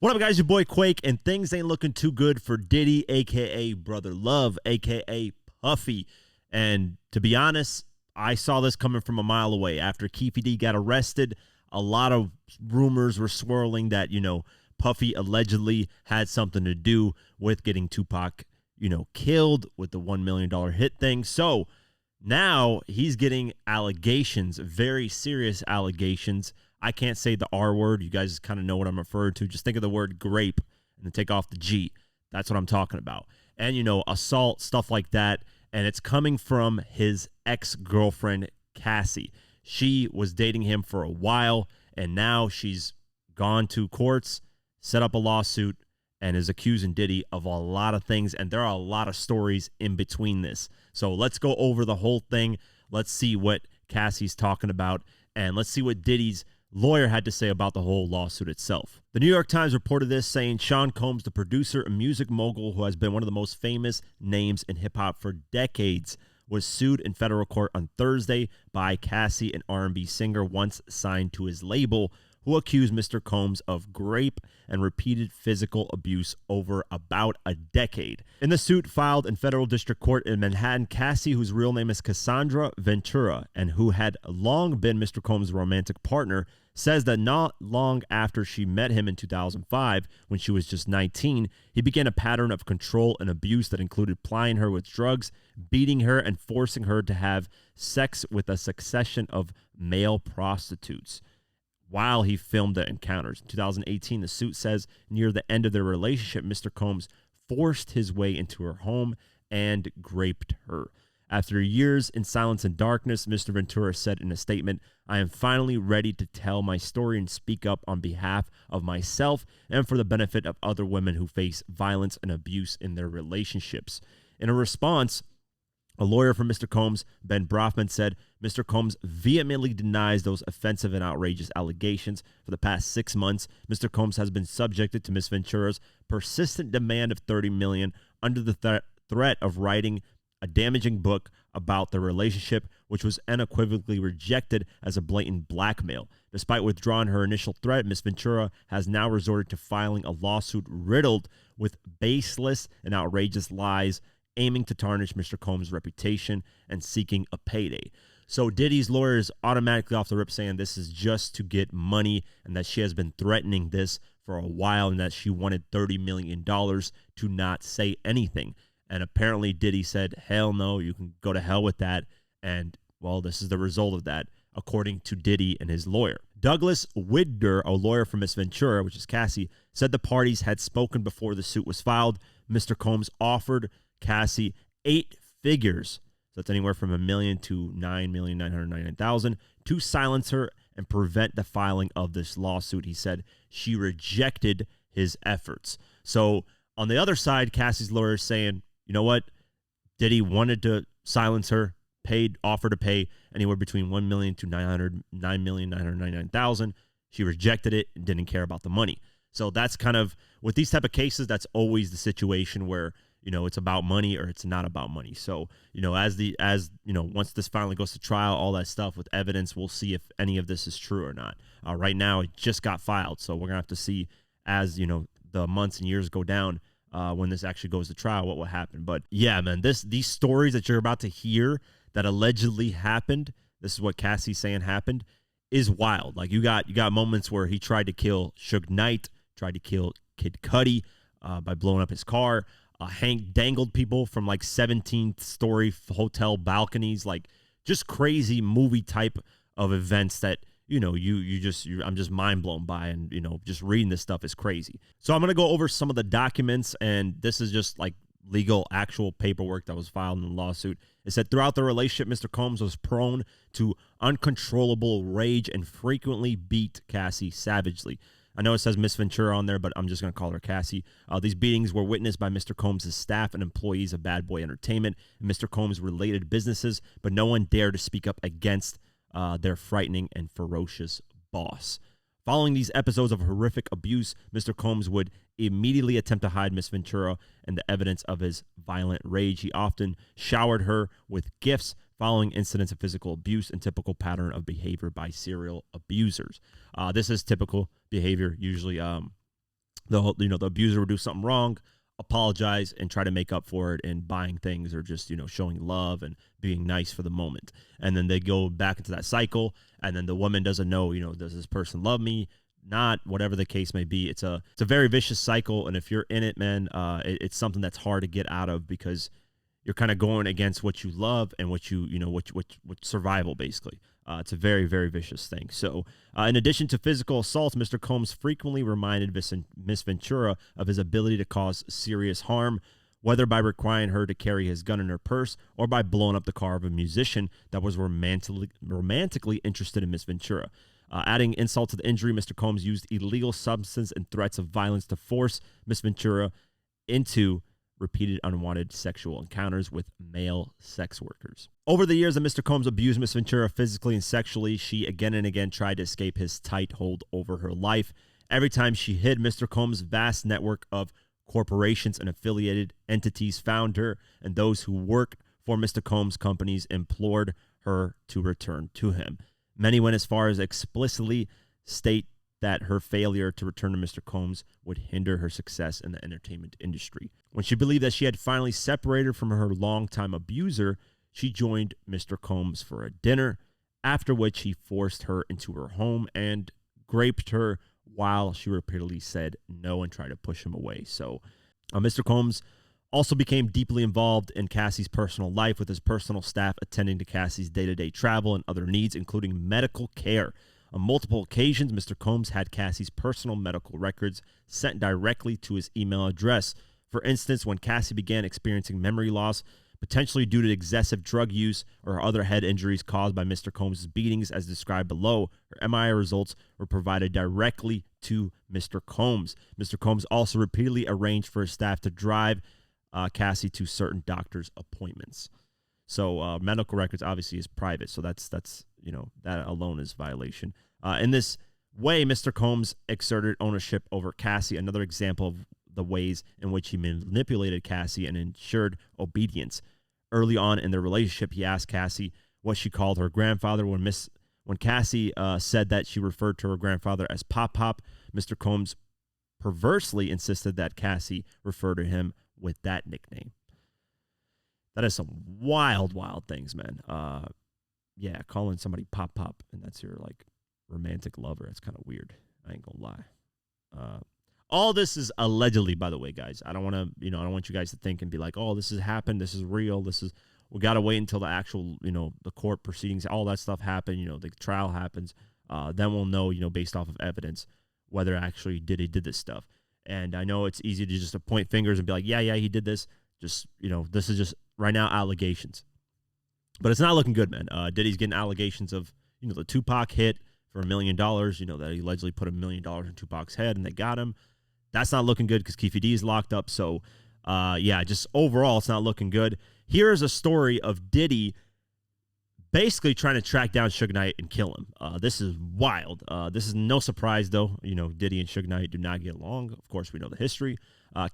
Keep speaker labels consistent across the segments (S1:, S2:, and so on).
S1: What up, guys? Your boy Quake, and things ain't looking too good for Diddy, a.k.a. Brother Love, a.k.a. Puffy. And to be honest, I saw this coming from a mile away. After Keefy D got arrested, a lot of rumors were swirling that, Puffy allegedly had something to do with getting Tupac, killed with the $1 million hit thing. So now he's getting allegations, very serious allegations. I can't say the R word. You guys kind of know what I'm referring to. Just think of the word grape and then take off the G. That's what I'm talking about. And, assault, stuff like that. And it's coming from his ex-girlfriend, Cassie. She was dating him for a while, and now she's gone to courts, set up a lawsuit, and is accusing Diddy of a lot of things. And there are a lot of stories in between this. So let's go over the whole thing. Let's see what Cassie's talking about, and let's see what Diddy's lawyer had to say about the whole lawsuit itself. The New York Times reported this, saying Sean Combs, the producer and music mogul who has been one of the most famous names in hip-hop for decades, was sued in federal court on Thursday by Cassie, an R&B singer once signed to his label, who accused Mr. Combs of rape and repeated physical abuse over about a decade. In the suit filed in federal district court in Manhattan, Cassie, whose real name is Cassandra Ventura, and who had long been Mr. Combs' romantic partner, says that not long after she met him in 2005, when she was just 19, he began a pattern of control and abuse that included plying her with drugs, beating her, and forcing her to have sex with a succession of male prostitutes while he filmed the encounters. In 2018, the suit says near the end of their relationship, Mr. Combs forced his way into her home and raped her. After years in silence and darkness, Mr. Ventura said in a statement, "I am finally ready to tell my story and speak up on behalf of myself and for the benefit of other women who face violence and abuse in their relationships." In a response, a lawyer for Mr. Combs, Ben Brofman, said Mr. Combs vehemently denies those offensive and outrageous allegations. For the past 6 months, Mr. Combs has been subjected to Ms. Ventura's persistent demand of $30 million under the threat of writing a damaging book about the relationship, which was unequivocally rejected as a blatant blackmail. Despite withdrawing her initial threat, Ms. Ventura has now resorted to filing a lawsuit riddled with baseless and outrageous lies, aiming to tarnish Mr. Combs' reputation and seeking a payday. So Diddy's lawyer is automatically off the rip saying this is just to get money and that she has been threatening this for a while and that she wanted $30 million to not say anything. And apparently Diddy said, hell no, you can go to hell with that. And, well, this is the result of that, according to Diddy and his lawyer. Douglas Widder, a lawyer for Miss Ventura, which is Cassie, said the parties had spoken before the suit was filed. Mr. Combs offered Cassie 8 figures, so that's anywhere from $1 million to $9,999,000, to silence her and prevent the filing of this lawsuit. He said she rejected his efforts. So on the other side, Cassie's lawyer is saying, you know what? Diddy wanted to silence her, offered to pay anywhere between $1 million to $9,999,000. She rejected it and didn't care about the money. So that's kind of, with these type of cases, that's always the situation where, it's about money or it's not about money. So, once this finally goes to trial, all that stuff with evidence, we'll see if any of this is true or not. Right now, it just got filed. So we're going to have to see as, the months and years go down, when this actually goes to trial, what will happen. But yeah, man, these stories that you're about to hear that allegedly happened, this is what Cassie's saying happened, is wild. Like you got moments where he tried to kill Suge Knight, tried to kill Kid Cudi by blowing up his car. Hank dangled people from like 17th-story hotel balconies, like just crazy movie type of events that I'm just mind blown by, and just reading this stuff is crazy. So I'm gonna go over some of the documents, and this is just like legal, actual paperwork that was filed in the lawsuit. It said throughout the relationship, Mr. Combs was prone to uncontrollable rage and frequently beat Cassie savagely. I know it says Miss Ventura on there, but I'm just going to call her Cassie. These beatings were witnessed by Mr. Combs' staff and employees of Bad Boy Entertainment and Mr. Combs' related businesses, but no one dared to speak up against their frightening and ferocious boss. Following these episodes of horrific abuse, Mr. Combs would immediately attempt to hide Miss Ventura and the evidence of his violent rage. He often showered her with gifts following incidents of physical abuse and typical pattern of behavior by serial abusers. This is typical behavior. Usually The abuser would do something wrong, apologize, and try to make up for it in buying things or just, showing love and being nice for the moment. And then they go back into that cycle, and then the woman doesn't know, does this person love me? Not, whatever the case may be. It's a very vicious cycle, and if you're in it, man, it's something that's hard to get out of, because you're kind of going against what you love and what survival, basically. It's a very, very vicious thing. So, in addition to physical assaults, Mr. Combs frequently reminded Miss Ventura of his ability to cause serious harm, whether by requiring her to carry his gun in her purse or by blowing up the car of a musician that was romantically interested in Miss Ventura. Adding insult to the injury, Mr. Combs used illegal substance and threats of violence to force Miss Ventura into repeated unwanted sexual encounters with male sex workers. Over the years that Mr. Combs abused Miss Ventura physically and sexually, she again and again tried to escape his tight hold over her life. Every time she hid, Mr. Combs' vast network of corporations and affiliated entities found her, and those who worked for Mr. Combs' companies implored her to return to him. Many went as far as explicitly state that her failure to return to Mr. Combs would hinder her success in the entertainment industry. When she believed that she had finally separated from her longtime abuser, she joined Mr. Combs for a dinner, after which he forced her into her home and raped her while she repeatedly said no and tried to push him away. So Mr. Combs also became deeply involved in Cassie's personal life, with his personal staff attending to Cassie's day-to-day travel and other needs, including medical care. On multiple occasions, Mr. Combs had Cassie's personal medical records sent directly to his email address. For instance, when Cassie began experiencing memory loss, potentially due to excessive drug use or other head injuries caused by Mr. Combs' beatings as described below, her MRI results were provided directly to Mr. Combs. Mr. Combs also repeatedly arranged for his staff to drive Cassie to certain doctor's appointments. So medical records obviously is private, so that's that alone is violation. In this way, Mr. Combs exerted ownership over Cassie, another example of the ways in which he manipulated Cassie and ensured obedience. Early on in their relationship, he asked Cassie what she called her grandfather. When Cassie said that she referred to her grandfather as Pop Pop, Mr. Combs perversely insisted that Cassie refer to him with that nickname. That is some wild, wild things, man. Yeah, calling somebody Pop Pop and that's your romantic lover. It's kind of weird. I ain't gonna lie. All this is allegedly, by the way, guys. I don't want to, I don't want you guys to think and be like, oh, this has happened. This is real. We got to wait until the actual, the court proceedings, all that stuff happen. The trial happens. Then we'll know, based off of evidence, whether actually Diddy did this stuff. And I know it's easy to just point fingers and be like, yeah, he did this. Just, this is just right now allegations. But it's not looking good, man. Diddy's getting allegations of, the Tupac hit for $1 million, that he allegedly put $1 million in Tupac's head and they got him. That's not looking good because Keefe D is locked up. So, just overall, it's not looking good. Here is a story of Diddy basically trying to track down Suge Knight and kill him. This is wild. This is no surprise, though. Diddy and Suge Knight do not get along. Of course, we know the history.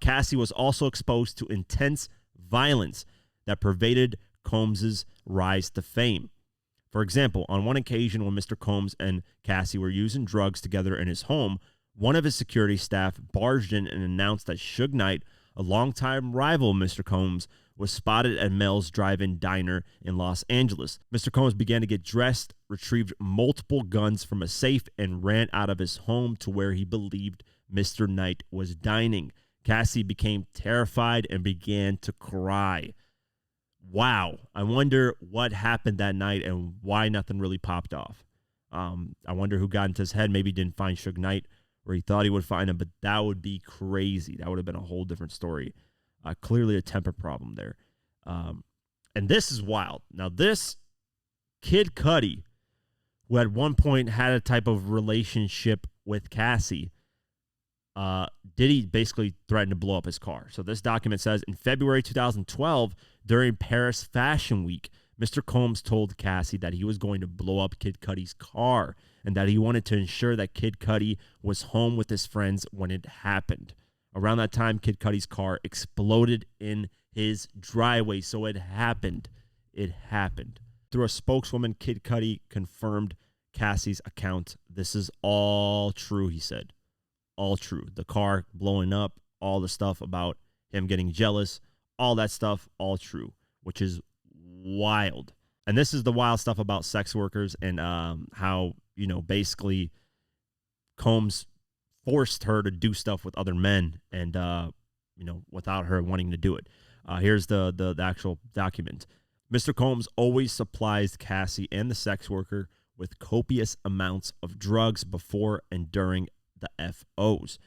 S1: Cassie was also exposed to intense violence that pervaded Combs' rise to fame. For example, on one occasion when Mr. Combs and Cassie were using drugs together in his home, one of his security staff barged in and announced that Suge Knight, a longtime rival of Mr. Combs, was spotted at Mel's Drive-In Diner in Los Angeles. Mr. Combs began to get dressed, retrieved multiple guns from a safe, and ran out of his home to where he believed Mr. Knight was dining. Cassie became terrified and began to cry. Wow. I wonder what happened that night and why nothing really popped off. I wonder who got into his head. Maybe he didn't find Suge Knight where he thought he would find him, but that would be crazy. That would have been a whole different story. Clearly a temper problem there. And this is wild. Now, this Kid Cudi, who at one point had a type of relationship with Cassie, Diddy basically threatened to blow up his car. So this document says, in February 2012, during Paris Fashion Week, Mr. Combs told Cassie that he was going to blow up Kid Cudi's car and that he wanted to ensure that Kid Cudi was home with his friends when it happened. Around that time, Kid Cudi's car exploded in his driveway. So it happened. It happened. Through a spokeswoman, Kid Cudi confirmed Cassie's account. This is all true, he said. all true. The car blowing up, all the stuff about him getting jealous, all that stuff, all true, which is wild. And this is the wild stuff about sex workers and how, basically Combs forced her to do stuff with other men and, without her wanting to do it. Here's the actual document. Mr. Combs always supplies Cassie and the sex worker with copious amounts of drugs before and during the FOs.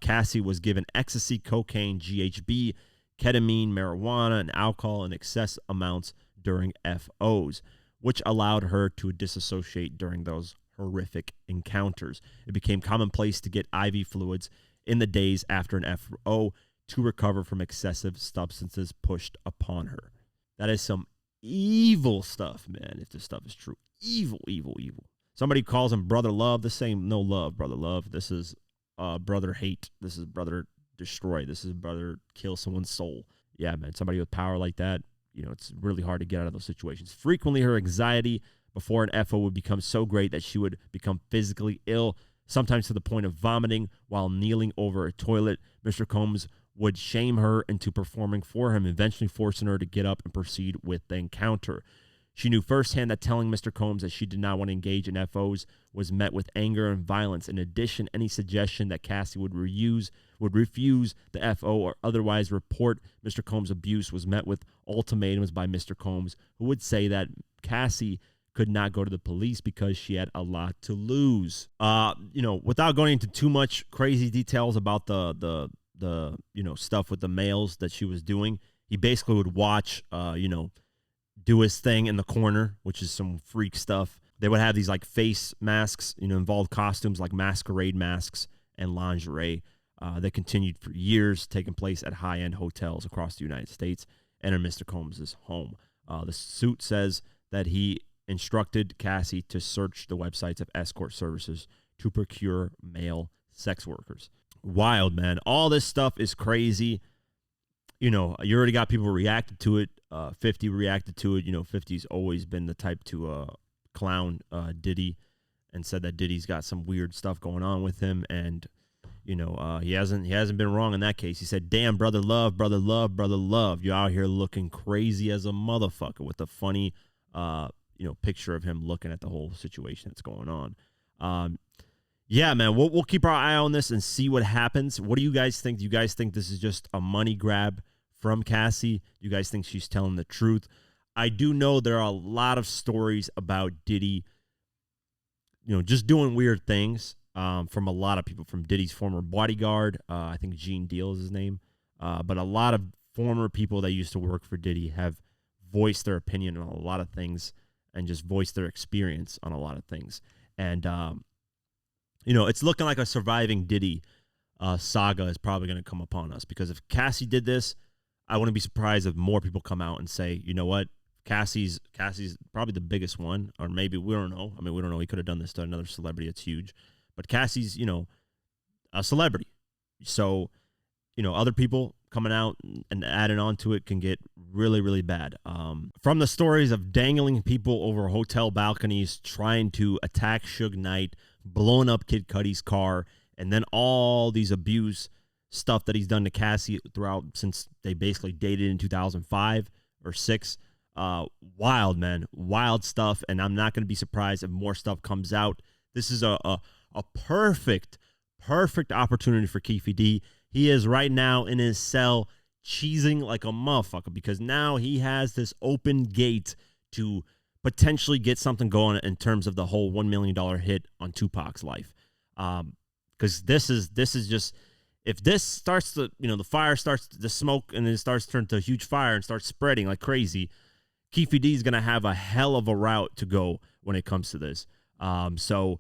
S1: Cassie was given ecstasy, cocaine, GHB, ketamine, marijuana, and alcohol in excess amounts during FOs, which allowed her to disassociate during those horrific encounters. It became commonplace to get IV fluids in the days after an FO to recover from excessive substances pushed upon her. That is some evil stuff, man, if this stuff is true. Evil, evil, evil. Somebody calls him brother love. This ain't no love, brother love. This is brother hate. This is brother destroy. This is brother kill someone's soul. Yeah, man, somebody with power like that, it's really hard to get out of those situations. Frequently, her anxiety before an FO would become so great that she would become physically ill, sometimes to the point of vomiting while kneeling over a toilet. Mr. Combs would shame her into performing for him, eventually forcing her to get up and proceed with the encounter. She knew firsthand that telling Mr. Combs that she did not want to engage in FOs was met with anger and violence. In addition, any suggestion that Cassie would refuse the FO or otherwise report Mr. Combs' abuse was met with ultimatums by Mr. Combs, who would say that Cassie could not go to the police because she had a lot to lose. Without going into too much crazy details about the stuff with the males that she was doing, he basically would watch, do his thing in the corner, which is some freak stuff. They would have these like face masks, involved costumes like masquerade masks and lingerie. That continued for years, taking place at high-end hotels across the United States and in Mr. Combs' home. The suit says that he instructed Cassie to search the websites of escort services to procure male sex workers. Wild, man. All this stuff is crazy. You already got people reacted to it. 50 reacted to it. 50's always been the type to clown Diddy and said that Diddy's got some weird stuff going on with him. And, he hasn't been wrong in that case. He said, damn, brother love, brother love, brother love. You're out here looking crazy as a motherfucker with a funny, picture of him looking at the whole situation that's going on. Yeah, man, we'll keep our eye on this and see what happens. What do you guys think? Do you guys think this is just a money grab from Cassie? You guys think she's telling the truth? I do know there are a lot of stories about Diddy, just doing weird things from a lot of people, from Diddy's former bodyguard. I think Gene Deal is his name. But a lot of former people that used to work for Diddy have voiced their opinion on a lot of things and just voiced their experience on a lot of things. And, it's looking like a surviving Diddy saga is probably going to come upon us, because if Cassie did this, I wouldn't be surprised if more people come out and say, you know what, Cassie's probably the biggest one, or maybe, we don't know. I mean, we don't know. He could have done this to another celebrity. It's huge. But Cassie's, a celebrity. So, other people coming out and adding on to it can get really, really bad. From the stories of dangling people over hotel balconies, trying to attack Suge Knight, blowing up Kid Cudi's car, and then all these abuse stuff that he's done to Cassie throughout since they basically dated in 2005 or 6. Wild, man. Wild stuff, and I'm not going to be surprised if more stuff comes out. This is a perfect opportunity for Keefe D. He is right now in his cell cheesing like a motherfucker, because now he has this open gate to potentially get something going in terms of the whole $1 million hit on Tupac's life. Because this is just, if this starts to, the fire starts, the smoke, and then it starts to turn to a huge fire and starts spreading like crazy, Keefe D is going to have a hell of a route to go when it comes to this. So,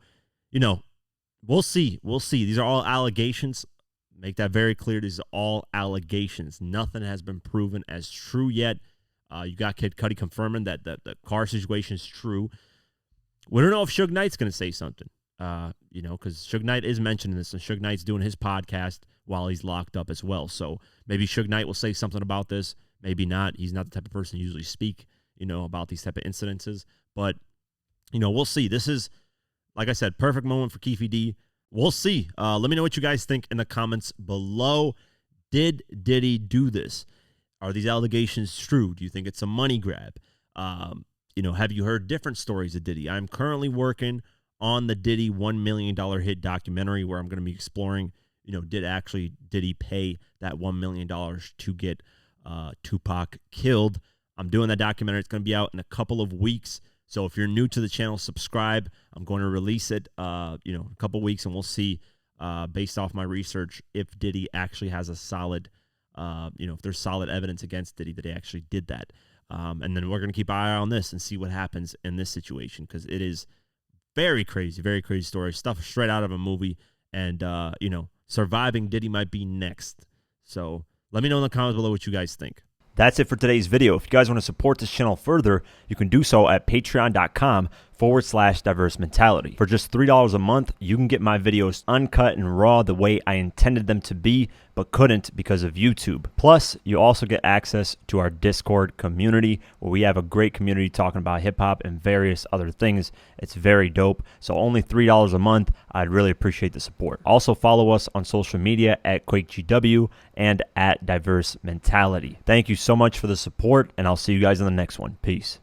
S1: we'll see. These are all allegations. Make that very clear. These are all allegations. Nothing has been proven as true yet. You got Kid Cudi confirming that the car situation is true. We don't know if Suge Knight's going to say something, because Suge Knight is mentioning this, and Suge Knight's doing his podcast while he's locked up as well. So maybe Suge Knight will say something about this. Maybe not. He's not the type of person to usually speak, about these type of incidences. But, we'll see. This is, like I said, perfect moment for Keefe D. we'll see. Let me know what you guys think in the comments below. Did Diddy do this? Are these allegations true? Do you think it's a money grab? Have you heard different stories of Diddy? I'm currently working on the Diddy $1 million hit documentary where I'm going to be exploring, did Diddy pay that $1 million to get Tupac killed? I'm doing that documentary. It's going to be out in a couple of weeks. So if you're new to the channel, subscribe. I'm going to release it, a couple weeks, and we'll see, based off my research, if Diddy actually has a solid, if there's solid evidence against Diddy that he actually did that. And then we're going to keep an eye on this and see what happens in this situation, because it is very crazy story. Stuff straight out of a movie. And, surviving Diddy might be next. So let me know in the comments below what you guys think. That's it for today's video. If you guys want to support this channel further, you can do so at patreon.com/diverse mentality. For just $3 a month, you can get my videos uncut and raw the way I intended them to be, but couldn't because of YouTube. Plus, you also get access to our Discord community, where we have a great community talking about hip-hop and various other things. It's very dope. So only $3 a month. I'd really appreciate the support. Also follow us on social media at QuakeGW and at Diverse Mentality. Thank you so much for the support, and I'll see you guys in the next one. Peace.